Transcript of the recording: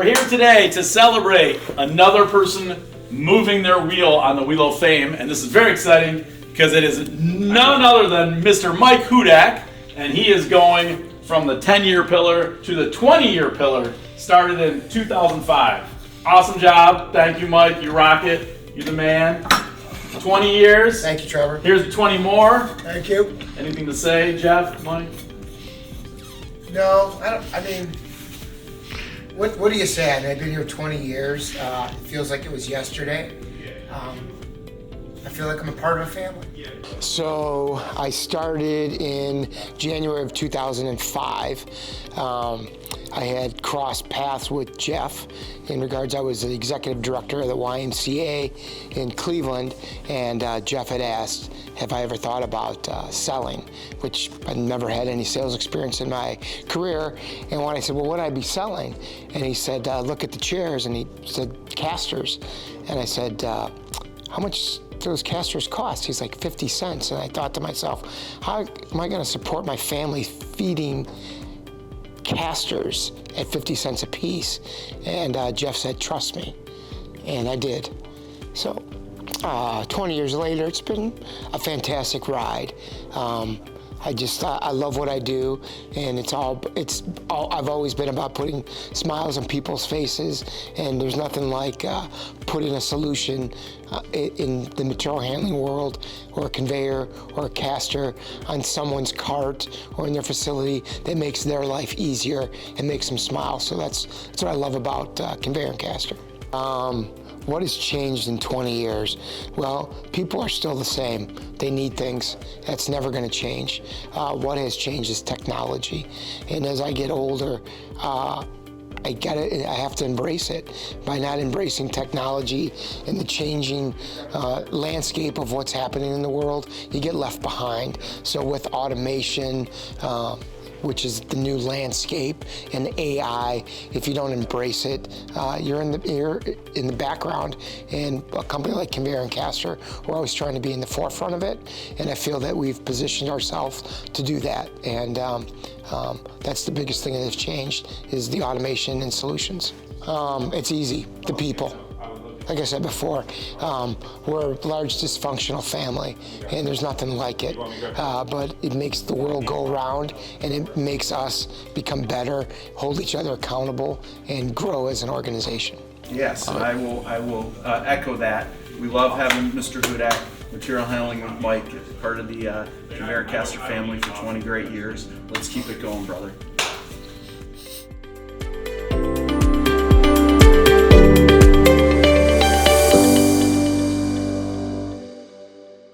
We're here today to celebrate another person moving their wheel on the Wheel of Fame, and this is very exciting because it is none other than Mr. Mike Hudak, and he is going from the 10-year pillar to the 20-year pillar, started in 2005. Awesome job. Thank you, Mike. You rock it. You're the man. 20 years. Thank you, Trevor. Here's 20 more. Thank you. Anything to say, Jeff, Mike? No, I mean, what do you say? I mean, I've been here 20 years. It feels like it was yesterday. I feel like I'm a part of a family. So I started in January of 2005. I had crossed paths with Jeff in regards, I was the executive director of the YMCA in Cleveland, and Jeff had asked, have I ever thought about selling, which I never had any sales experience in my career. And when I said, well, what would I be selling? And he said, look at the chairs, and he said, casters. And I said, how much those casters cost? He's like 50 cents. And I thought to myself, how am I gonna support my family feeding casters at 50 cents a piece? And Jeff said, trust me. And I did. So 20 years later, it's been a fantastic ride. I love what I do, and I've always been about putting smiles on people's faces, and there's nothing like putting a solution in the material handling world, or a conveyor, or a caster on someone's cart or in their facility that makes their life easier and makes them smile. So that's what I love about Conveyor and Caster. What has changed in 20 years? Well, people are still the same. They need things. That's never going to change. What has changed is technology. And as I get older, I have to embrace it. By not embracing technology and the changing landscape of what's happening in the world, you get left behind. So with automation, which is the new landscape, and AI, if you don't embrace it, you're in the background. And a company like Conveyor and Caster, we're always trying to be in the forefront of it, and I feel that we've positioned ourselves to do that. And that's the biggest thing that has changed, is the automation and solutions. It's easy, the people. Like I said before, we're a large dysfunctional family, and there's nothing like it. But it makes the world go around, and it makes us become better, hold each other accountable, and grow as an organization. Yes, and I will echo that. We love having Mr. Hudak, material handling with Mike, part of the Conveyor Caster family for 20 great years. Let's keep it going, brother.